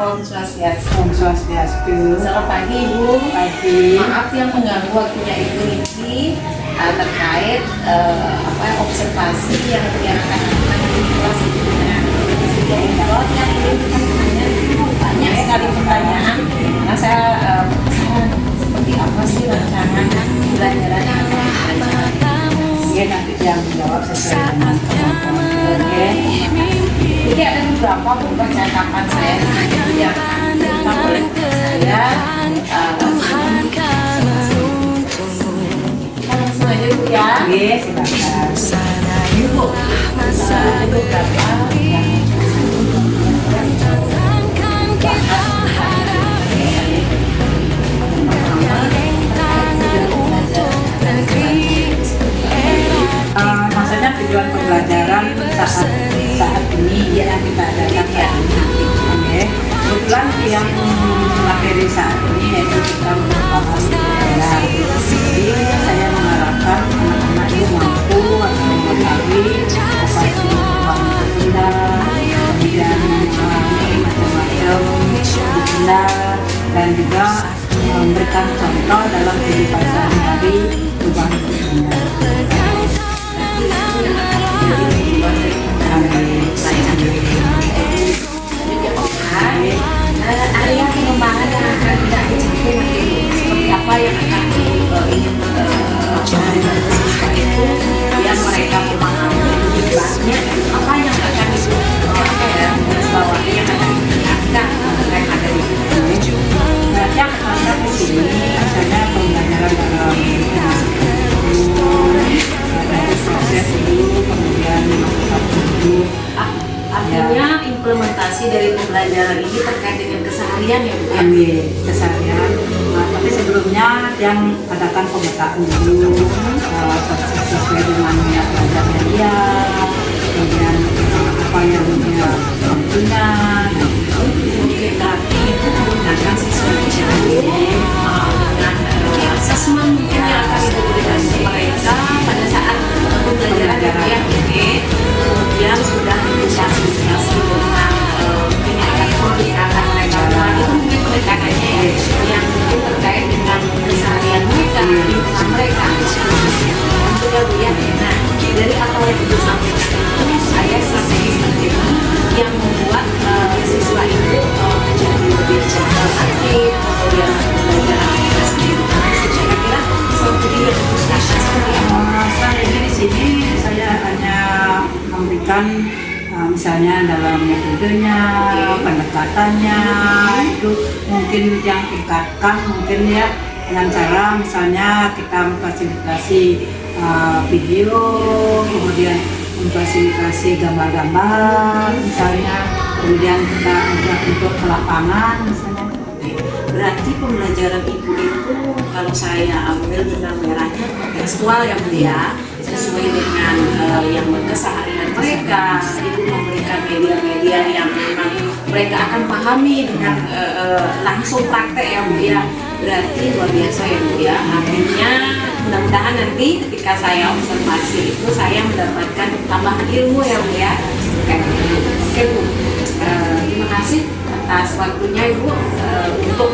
Om Swastiastu. Om Swastiastu. Selamat pagi Ibu. Pagi. Maaf yang mengganggu waktunya Ibu Niki terkait observasi yang akan dilakukan di kelas Ibu. Kalau yang ini banyak sekali pertanyaan. Nah saya seperti apa sih rancangan pembelajaran Ya nanti yang menjawab sesuai dengan kemampuan. Jadi ada beberapa percakapan saya yang dilakukan oleh saya. Kita langsung aja Bu ya. Oke, silakan. Ibu, ada beberapa yang maksudnya tujuan pembelajaran saat ini yang kita adakan ya. Kebetulan yang materi saat ini yaitu kita memahami budaya. Jadi saya mengharapkan anak-anak itu mampu atau mengetahui apa itu uang Bunda, kemudian memahami macam-macam Bunda, dan juga memberikan contoh dalam kehidupan sehari-hari perubahan Bunda. area pengembangan yang akan kita capai seperti apa yang akan ingin siswa itu yang mereka memahami lebih banyak apa yang akan yang akan ditingkatkan mereka dari itu. Berarti yang akan di sini misalnya pembelajaran dalam proses dulu, kemudian melakukan dulu. Artinya implementasi dari pembelajaran ini terkait dengan keseharian ya Bu? Ambil keseharian. Tapi sebelumnya yang adakan pemetaan dulu sesuai dengan minat belajarnya dia, kemudian apa yang dia punya. Oke, berarti itu menggunakan siswa dengan asesmen mungkin yang akan diberikan kepada mereka pada saat pembelajaran yang kemudian sudah difasilitasi dengan mungkin akan memberikan mereka itu mungkin pendekatannya yang mungkin terkait dengan keseharian mereka, lingkungan mereka itu ya Bu ya. Nah dari apa yang Ibu sampaikan itu saya strategi yang membuat siswa itu menjadi lebih aktif, kemudian belajar aktivitas kehidupan. Kira-kira strategi yang Ibu sampaikan seperti apa? Strategi di sini saya hanya memberikan misalnya dalam metodenya, pendekatannya itu mungkin yang tingkatkan mungkin ya dengan cara misalnya kita memfasilitasi video, kemudian memfasilitasi gambar-gambar misalnya, kemudian kita ajak untuk ke lapangan misalnya. Berarti pembelajaran Ibu itu kalau saya ambil benang merahnya tekstual ya Bu ya, sesuai dengan yang keseharian mereka. Ibu memberikan media-media yang memang mereka akan pahami dengan langsung praktek ya Bu ya. Berarti luar biasa ya Bu ya. Artinya mudah-mudahan nanti ketika saya observasi itu saya mendapatkan tambahan ilmu ya Bu ya. Oke Bu, terima kasih atas waktunya Ibu untuk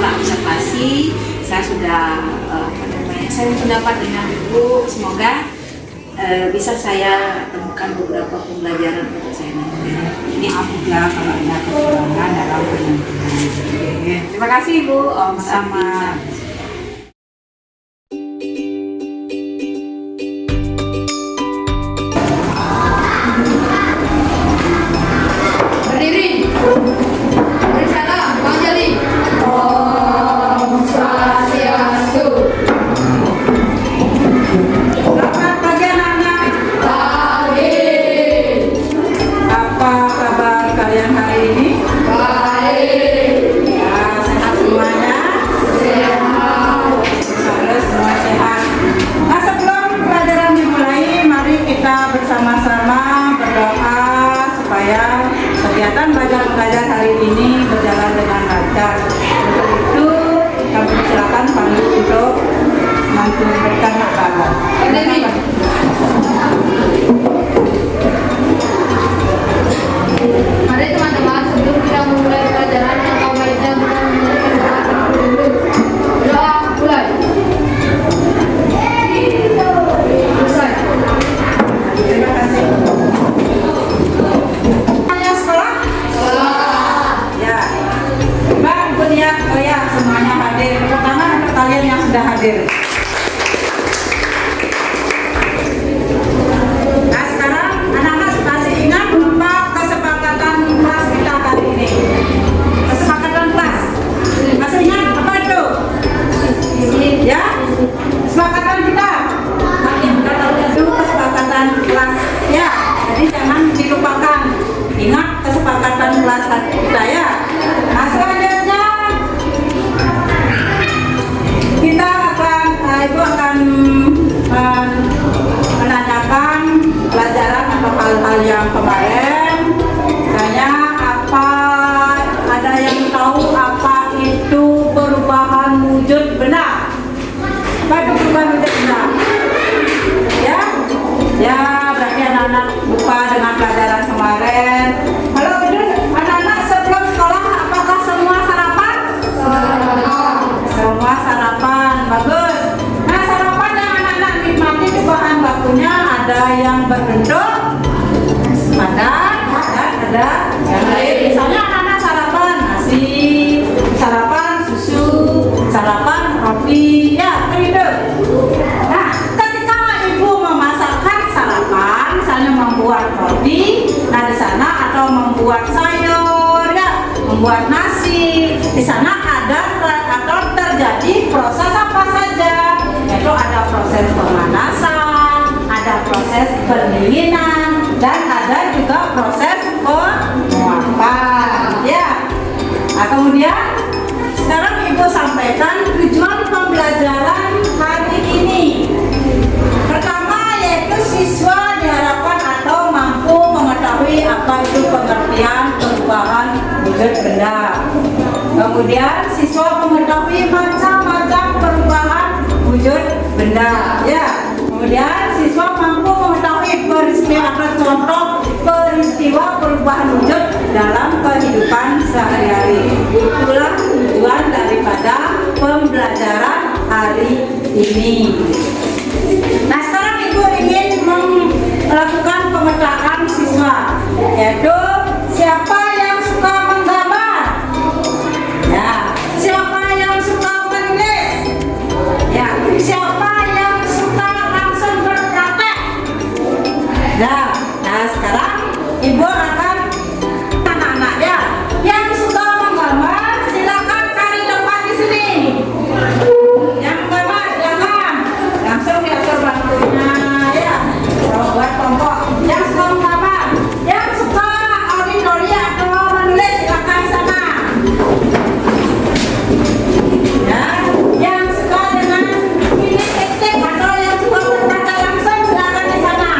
observasi. Saya sudah saya pendapat dengan Ibu, semoga bisa saya temukan beberapa pembelajaran untuk saya nanti. Ini aku ya kalau ada kekurangan dalam penyampaian. Terima kasih Ibu. Om Sama. Berdiri. Beri salam, Bang Jali. Om Swastiastu. Selamat pagi anak-anak. Pagi. Apa kabar kalian hari ini? Baik. Ya, sehat semuanya? Sehat. Harus semua sehat. Nah, sebelum pelajaran dimulai, mari kita bersama-sama berdoa supaya kegiatan belajar hari ini berjalan dengan lancar. Untuk itu, kami silakan panggil untuk memberikan makanan. Berdiri. Mari teman-teman, sebelum kita memulai pelajaran anak-anak lupa dengan pelajaran kemarin. Halo, anak-anak sebelum sekolah apakah semua sarapan? Semua sarapan, bagus. Nah, sarapan yang anak-anak nikmati itu bahan bakunya ada yang berbentuk, ada yang lain. Misalnya anak-anak sarapan nasi, sarapan susu, sarapan roti, ya begitu. Nah, ketika ibu memasakkan sarapan, misalnya membuat roti, nah di sana atau membuat sayur, ya, membuat nasi, di sana ada atau terjadi proses apa saja, yaitu ada proses pemanasan, ada proses pendinginan, dan ada juga proses penguapan, ya. Nah, kemudian sekarang ibu sampaikan tujuan pembelajaran hari ini. Pertama yaitu siswa diharapkan atau mampu mengetahui apa itu pengertian perubahan wujud benda. Kemudian siswa mengetahui macam-macam perubahan wujud benda, ya. Kemudian siswa mampu mengetahui peristiwa atau contoh peristiwa perubahan wujud dalam kehidupan sehari-hari. Itulah tujuan daripada pembelajaran hari ini. Nah, sekarang ibu ingin melakukan pemetaan siswa, yaitu siapa yang suka menggambar? Ya. Siapa yang suka menulis? Ya. Siapa yang suka langsung berpraktek? Nah, sekarang ibu akan anak-anak, ya, yang suka menggambar silakan cari tempat di sini. Yang menggambar silakan langsung diatur bangkunya, ya, buat kelompok. Yang suka menggambar, yang suka auditori atau menulis silakan sana. Ya, yang suka dengan ini ketik atau yang suka berpraktek langsung silakan di sana.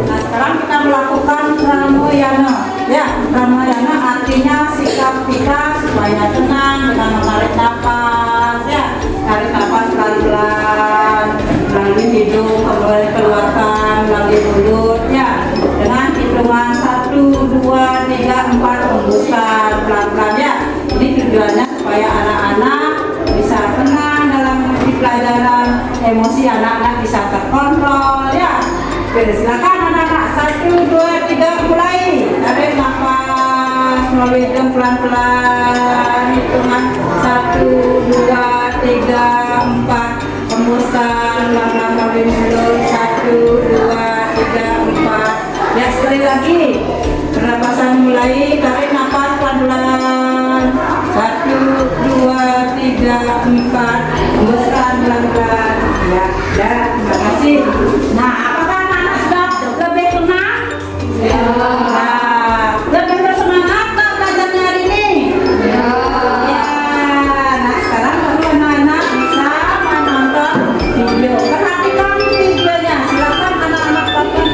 Nah, sekarang kita melakukan ramayana. Ya, ramayana artinya sikap kita supaya tenang dengan menarik nafas, ya. Tarik nafas pelan-pelan melalui hidung, kemudian keluarkan melalui mulut, ya. Dengan hitungan 1, 2, 3, 4 hembuskan pelan-pelan, ya. Ini tujuannya supaya anak-anak bisa tenang dalam mengikuti pelajaran, emosi anak-anak bisa terkontrol, ya. Oke, silakan anak-anak. 1, 2, 3, mulai. Tarik nafas melalui hidung pelan-pelan. Hitungan 1, 2, 3, 4. Hembuskan pelan-pelan melalui mulut. 1, 2, 3, 4. Ya, sekali lagi. Pernapasan mulai. Tarik nafas pelan-pelan. 1, 2, 3, 4. Hembuskan pelan-pelan. Ya, terima kasih. Nah, apakah anak-anak sudah lebih tenang? Ya. Nah, lebih bersemangat tak belajarnya hari ini? Ya. Nah, sekarang baru anak-anak bisa menonton video. Perhatikan videonya. Silakan anak-anak tonton.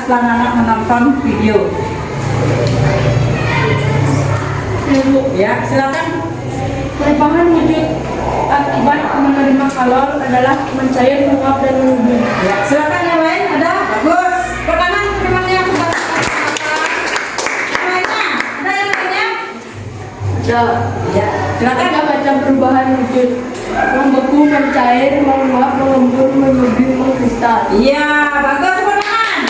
setelah anak menonton video. Ibu, Ya, silakan. Penyimpangan wujud akibat menerima kalor adalah mencair, menguap, dan menyublim. Ya, silakan yang lain ada? Bagus. Perkanan temannya lainnya. Ada yang lainnya? Ada. Ya, silakan. Ada macam perubahan wujud: membeku, mencair, menguap, mengembun, menyublim, mengkristal. Iya, bagus perkanan.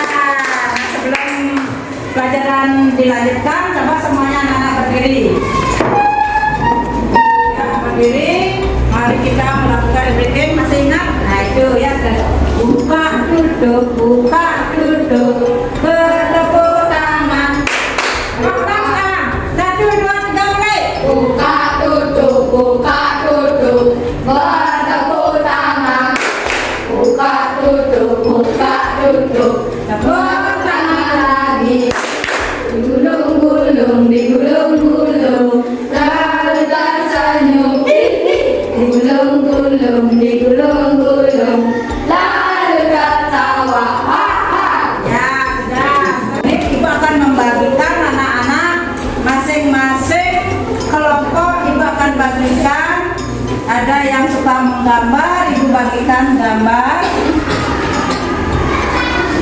Nah, sebelum pelajaran dilanjutkan, coba semuanya anak-anak berdiri. Ya, berdiri. Mari kita melakukan breathing. Masih ingat? Nah itu ya. Buka, duduk, buka, duduk. Bertepuk tangan. Tepuk tangan. 1, 2, 3, mulai. Buka tutup, bertepuk tangan. Buka tutup, bertepuk tangan lagi. Digulung-gulung, digulung-gulung, lalu tersenyum. Digulung-gulung, digulung-gulung, lalu tertawa. Ya, sudah. Ini ibu akan membagikan anak-anak masing-masing kelompok. Ibu akan bagikan. Ada yang suka menggambar, ibu bagikan gambar.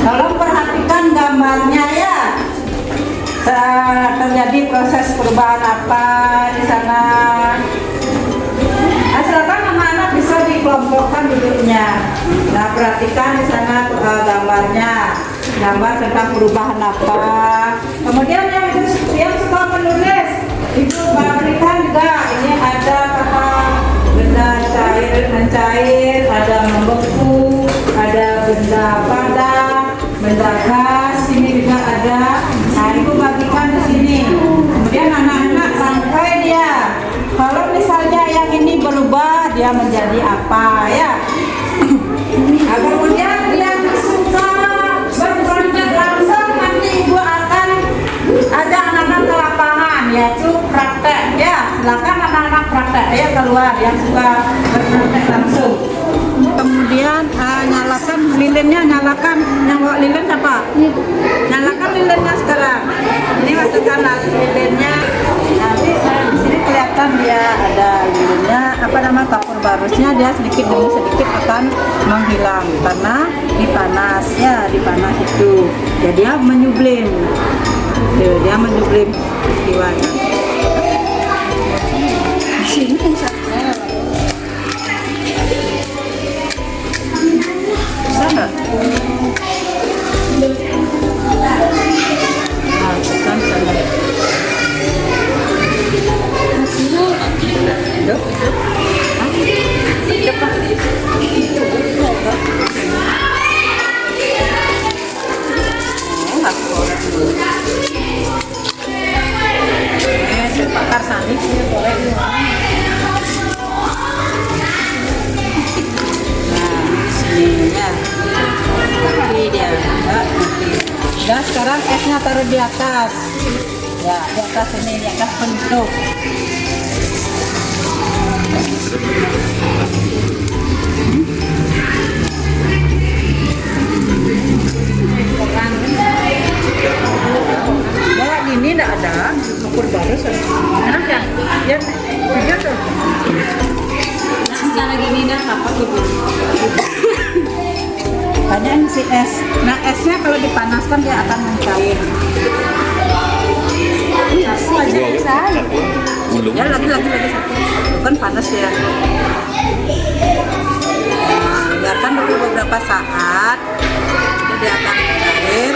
Tolong perhatikan gambarnya ya. Terjadi proses perubahan apa di sana. Nah, silakan anak-anak bisa dikelompokkan duduknya. Nah, perhatikan di sana gambarnya. Gambar tentang perubahan apa. Kemudian yang suka menulis, ibu berikan juga. Ini ada kata benda cair, mencair, ada membeku, ada benda padat, benda gas. Ini juga ada. Nah, ibu bagikan di sini. Kemudian anak-anak rangkai dia. Kalau misalnya yang ini berubah, dia menjadi apa ya? Nah, kemudian yang suka berpraktek langsung, nanti ibu akan ajak anak-anak ke lapangan, yaitu praktek ya. Silakan anak-anak praktek. Ayo keluar yang suka berpraktek langsung. Kemudian nyalakan lilinnya, nyalakan. Yang bawa lilin siapa? Nyalakan lilinnya sekarang. Ini masukkan lilinnya. Nanti di sini kelihatan dia ada lilinnya. Apa nama kapur barusnya, dia sedikit demi sedikit akan menghilang karena dipanas ya, dipanas itu. Ya dia menyublim. Dia menyublim peristiwanya. Di sini bisa nggak? Nah, tekan sana. Hidup. Hah? Hidup, Pak. Saya bakar sani sini boleh. Ininya nanti dia nanti. Dan sekarang esnya taruh di atas ya, di atas ini, di atas penutup. Ya ini enggak ada kapur barus enak ya, ya video tuh. Nah, sekarang gini dah apa gitu. Hanya si es. Nah, esnya kalau dipanaskan dia akan mencair. Ya lagi satu. Bukan panas ya. Nah, biarkan dulu beberapa saat. Dia akan mencair.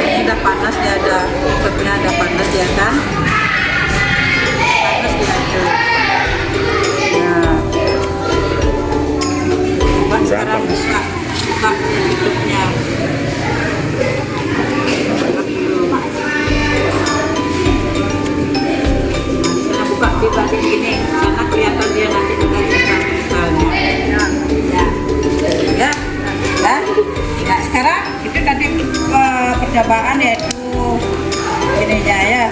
Ini udah panas, dia ada ikutnya, ada panas ya kan. Panas dia tuh. Nah. Sekarang buka tutupnya. Saya buka di bagian gini, karena kelihatan dia nanti juga misalnya. Ya. Nah, sekarang itu tadi percobaan yaitu ininya ya.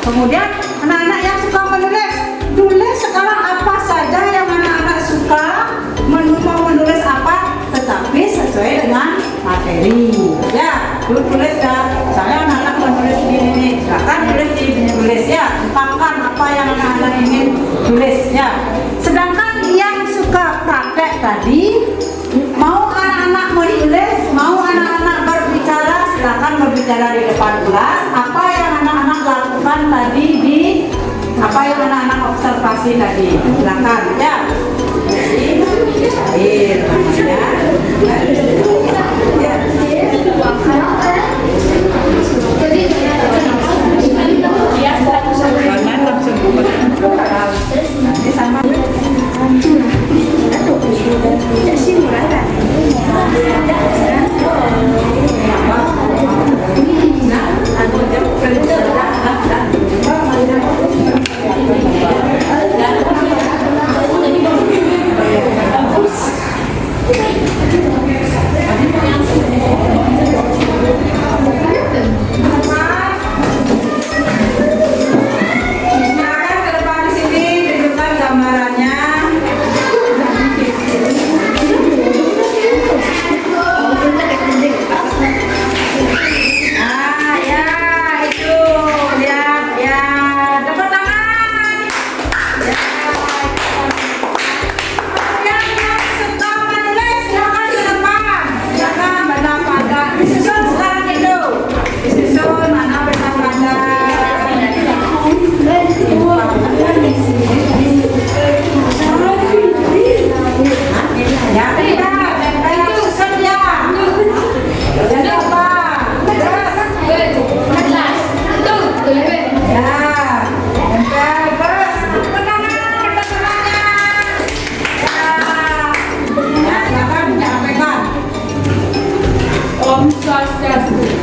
Kemudian anak-anak yang suka menulis, tulis sekarang apa saja yang anak-anak suka, mau menulis apa, tetapi sesuai dengan materi. Ya, tulis ya. Saya anak-anak menulis ini, silakan tulis di tulis ya. Ungkapkan apa yang anak-anak ingin tulis ya. Sedangkan yang suka praktek tadi, mau anak-anak menulis, mau anak-anak berbicara, silakan berbicara di depan kelas. Apa yang anak-anak lakukan tadi di apa yang anak-anak observasi tadi, silakan ya. Air namanya. Jangan langsung nanti sama.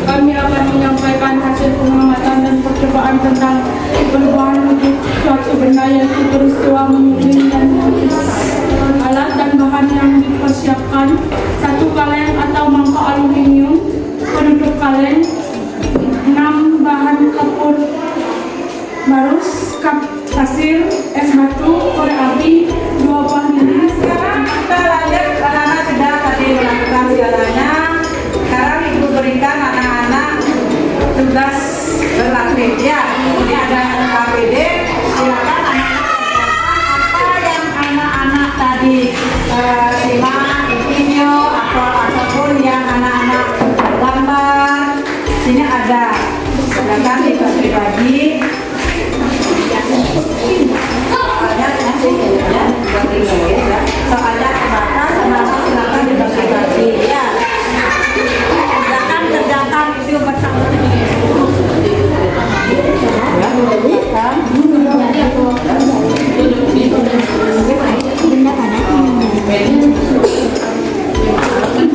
Kami akan menyampaikan hasil pengamatan dan percobaan tentang perubahan wujud suatu benda yaitu peristiwa menyuling dan melukis. Alat dan bahan yang dipersiapkan: 1 kaleng atau mangkok aluminium, penutup kaleng, 6 bahan kapur barus, kap pasir, es batu, korek api, 2 buah lilin. Sekarang kita lanjut, anak-anak sudah tadi melakukan segalanya. Sekarang ibu berikan anak-anak tugas berlatih ya. Ini ada KPD, silakan anak-anak kerjakan apa yang anak-anak tadi simak di video ataupun yang anak-anak gambar. Sini ada, silakan dibagi-bagi. Soalnya nanti ya, dibagi-bagi ya. Soalnya terbatas, anak-anak silakan dibagi-bagi ya. Kerjakan itu bersama.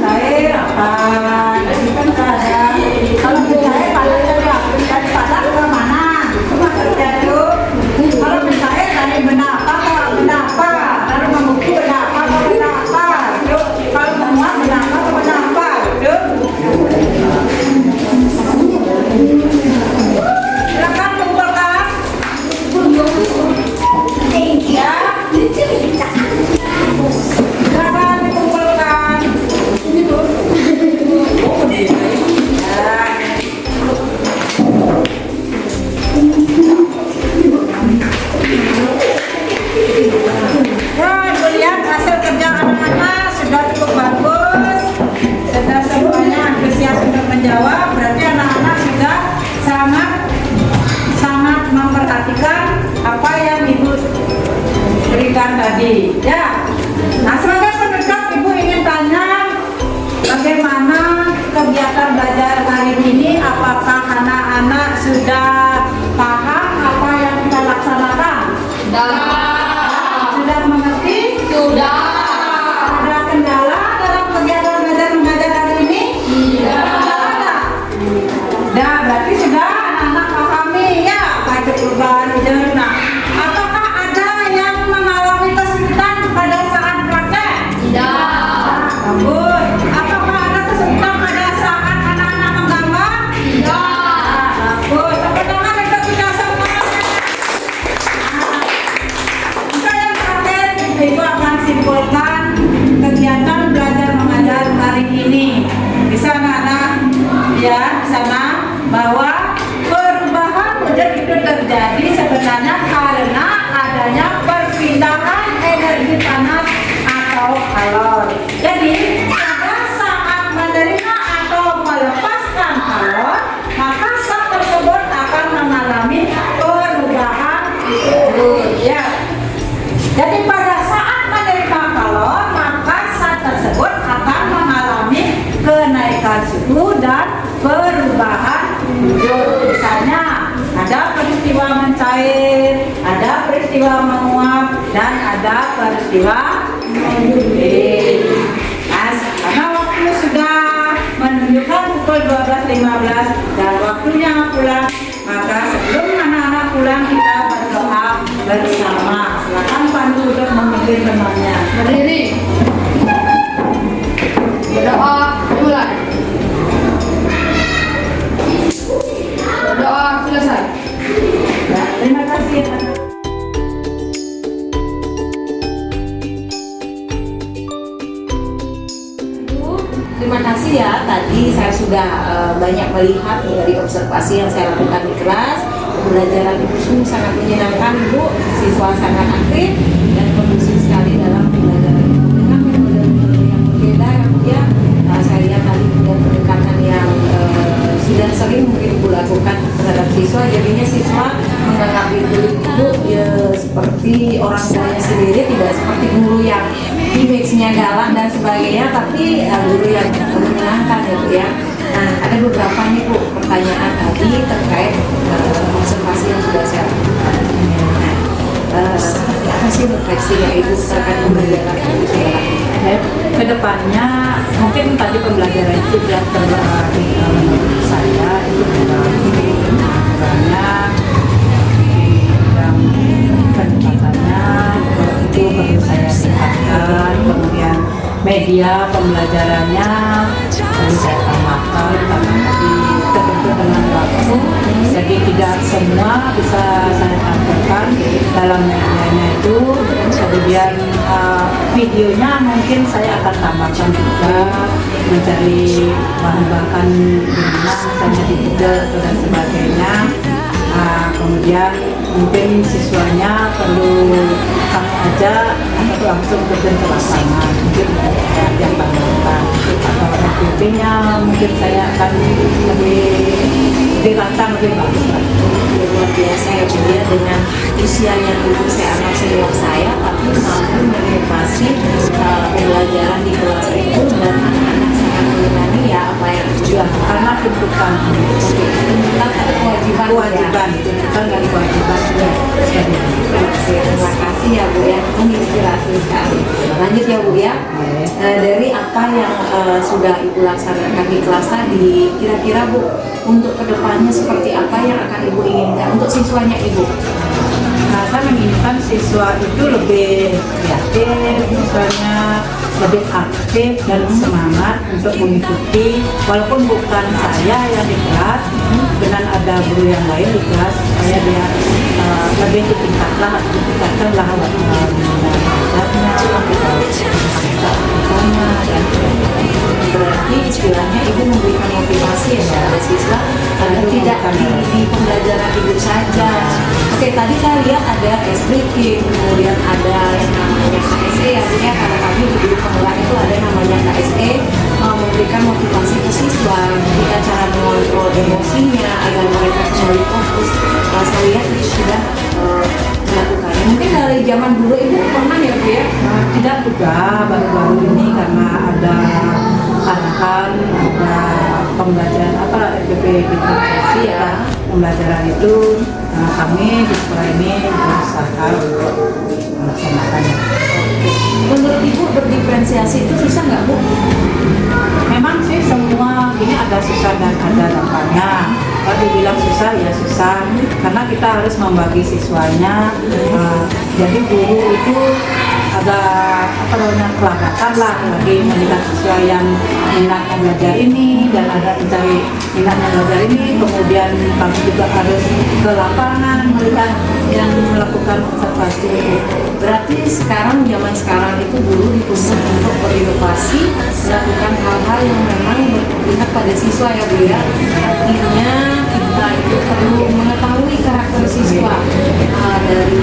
Cair apa? Ini kan ada. Kalau cair paling dari padat ke mana? Cuma kerja itu. Kalau cair dari benda apa ke benda apa? Lalu membukti benda apa ke benda apa? Kalau memuat benda apa ke benda apa? Silakan kumpulkan. Ya. Silakan dikumpulkan. Wah, lihat hasil kerja anak-anak sudah cukup bagus. Sudah semuanya antusias untuk menjawab. Berarti anak-anak sudah sangat memperhatikan apa yang ibu berikan tadi. Ya. Nah, sebagai penutup ibu ingin tanya bagaimana kegiatan belajar hari ini. Apakah anak-anak sudah paham apa yang kita laksanakan? Sudah mengerti? Sudah. Ada kendala dalam kegiatan belajar mengajar hari ini? Tidak. Ada. Nah, berarti sudah anak-anak pahami ya apa itu perubahan wujud. Nah, apakah ada yang mengalami kesulitan pada saat praktek? Tidak. Bagus. Apakah ada kesulitan pada saat anak-anak menggambar? Tidak. Bagus. Tepuk tangan untuk kita semua. terjadi sebenarnya karena adanya perpindahan energi panas atau kalor. Jadi pada saat menerima atau melepaskan kalor, maka zat tersebut akan mengalami perubahan suhu. Ya. Jadi pada saat menerima kalor, maka zat tersebut akan mengalami kenaikan suhu dan perubahan wujud. Misalnya ada peristiwa mencair, ada peristiwa menguap, dan ada peristiwa mendidih. Nah, karena waktu sudah menunjukkan pukul 12.15 dan waktunya pulang, maka sebelum anak-anak pulang kita berdoa bersama. Silakan Pandu untuk memimpin temannya. Berdiri. Berdoa dimulai. Berdoa selesai. Ya, terima kasih. Terima kasih ya, tadi saya sudah banyak melihat dari observasi yang saya lakukan di kelas. Pembelajaran Ibu sungguh sangat menyenangkan Bu, siswa sangat aktif dan kondusif sekali dalam pembelajaran Ibu dengan metode-metode yang berbeda yang saya lihat tadi dengan pendekatan yang sudah sering mungkin Ibu lakukan terhadap siswa, jadinya siswa menganggap Ibu ya seperti orang tuanya sendiri, tidak seperti guru yang image-nya galak dan sebagainya, tapi guru yang menyenangkan ya Bu ya. Nah, ada beberapa nih Bu pertanyaan tadi terkait observasi yang sudah saya lakukan. Nah, apa sih refleksinya Ibu terkait pembelajaran yang sudah lakukan? Kedepannya mungkin tadi pembelajaran itu sudah terbagi, menurut saya itu banyak yang pendapatannya itu perlu saya tingkatkan, kemudian media pembelajarannya perlu saya tambahkan karena tadi terbentuk dengan waktu, jadi tidak semua bisa saya tampilkan dalam medianya itu. Kemudian videonya mungkin saya akan tambahkan juga, mencari bahan-bahan gimana misalnya di Google dan sebagainya. Kemudian mungkin siswanya perlu kami ajak atau langsung terjun ke lapangan, mungkin yang tambahkan atau FYP-nya mungkin saya akan lebih dirancang lebih bagus lagi. Luar biasa ya Bu ya, dengan usia yang dulu saya anggap senior saya, tapi mampu menikmati pembelajaran di kelas itu dan anak-anak sangat menyenangi ya apa yang Ya, karena tuntutan ada kewajiban tuntutan dan kewajiban ya. Terima kasih ya Bu ya, menginspirasi sekali. Lanjut ya Bu ya. Dari apa yang sudah Ibu laksanakan di kelas tadi, kira-kira Bu untuk kedepannya seperti apa yang akan Ibu inginkan untuk siswanya Ibu? Nah, saya menginginkan siswa itu lebih kreatif, siswanya lebih aktif dan semangat untuk mengikuti, walaupun bukan saya yang di kelas, dengan ada guru yang lain di kelas, supaya dia lebih ditingkatkanlah Berarti istilahnya Ibu memberikan motivasi ya kepada siswa agar tidak di pembelajaran Ibu saja. Oke, tadi saya lihat ada case breaking, kemudian ada yang namanya KSE ya Bu ya, karena kami di guru penggerak itu ada namanya KSE, memberikan motivasi ke siswa, memberikan cara mengontrol emosinya agar mereka kembali fokus. Saya lihat itu sudah melakukannya. Mungkin dari zaman dulu Ibu pernah ya Bu ya? tidak juga baru-baru ini karena ada arahan, ada pembelajaran FPP digitalisasi ya, pembelajaran itu kami di sekolah ini berusaha untuk melaksanakannya. Menurut Ibu berdiferensiasi itu susah nggak Bu? Memang sih semua ini ada susah dan ada gampangnya. Kalau dibilang susah ya susah, karena kita harus membagi siswanya. Jadi guru itu agak kelabatan lah bagi melihat siswa yang minatnya belajar ini dan ada mencari minatnya belajar ini, kemudian kami juga harus ke lapangan melihat yang melakukan observasi. Berarti zaman sekarang itu guru dituntut untuk berinovasi, melakukan hal-hal yang memang berpihak pada siswa ya Bu ya. Artinya kita itu perlu mengetahui karakter siswa dari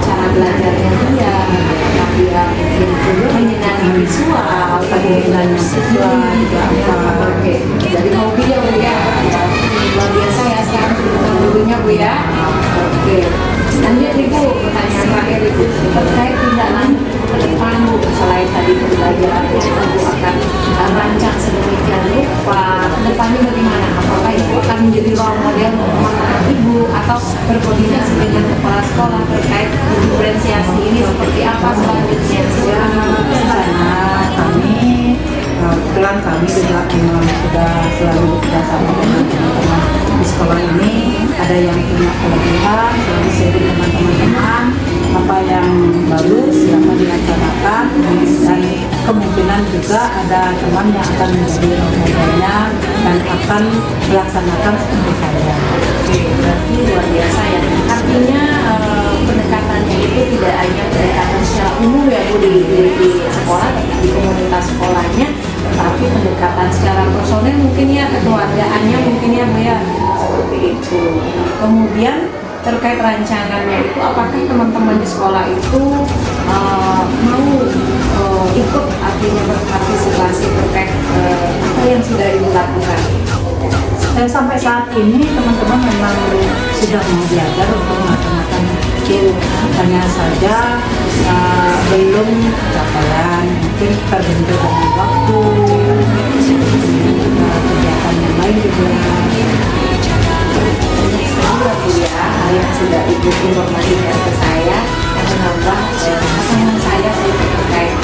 cara belajarnya dia, tapi ya menyenangi visual, Penggunaan siswa juga apa. oke, dari hobi ya Bu ya, luar biasa ya sekarang sudah dulunya Bu ya. Oke, lanjut Ibu, pertanyaan terakhir Ibu terkait tindak lanjut ke depan Bu, selain tadi pembelajaran Ibu akan rancang sedemikian rupa, ke depannya bagaimana? Apakah Ibu akan menjadi role model untuk anak Ibu atau berkoordinasi dengan kepala sekolah terkait diferensiasi ini seperti apa selanjutnya? Ya, karena kami kebetulan kami juga memang sudah selalu bekerjasama dengan teman-teman di sekolah ini. Ada yang punya kelebihan, selalu sharing dengan teman-teman apa yang bagus dapat dilaksanakan, dan kemungkinan juga ada teman yang akan menjadi role modelnya dan akan melaksanakan seperti saya. Oke, berarti luar biasa ya. Artinya pendekatannya itu tidak hanya pendekatan secara umum ya Bu di sekolah, di komunitas sekolahnya, tetapi pendekatan secara personel mungkin ya, kekeluargaannya mungkin ya Bu ya, seperti itu. Kemudian terkait rancangannya itu, apakah teman-teman di sekolah itu mau ikut, artinya berpartisipasi terkait apa yang sudah Ibu lakukan? Dan sampai saat ini teman-teman memang sudah mau belajar untuk melaksanakan itu, hanya saja belum capaian, mungkin terbentur dengan waktu, kegiatan yang lain juga. Banyak sekali ya Bu ya, yang sudah Ibu informasikan ke saya yang menambah pengetahuan saya sih terkait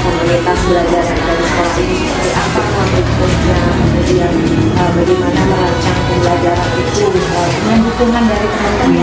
komunitas belajar dari sekolah ini seperti apa bentuknya, kemudian bagaimana merancang pembelajaran itu dengan dukungan dari teman-teman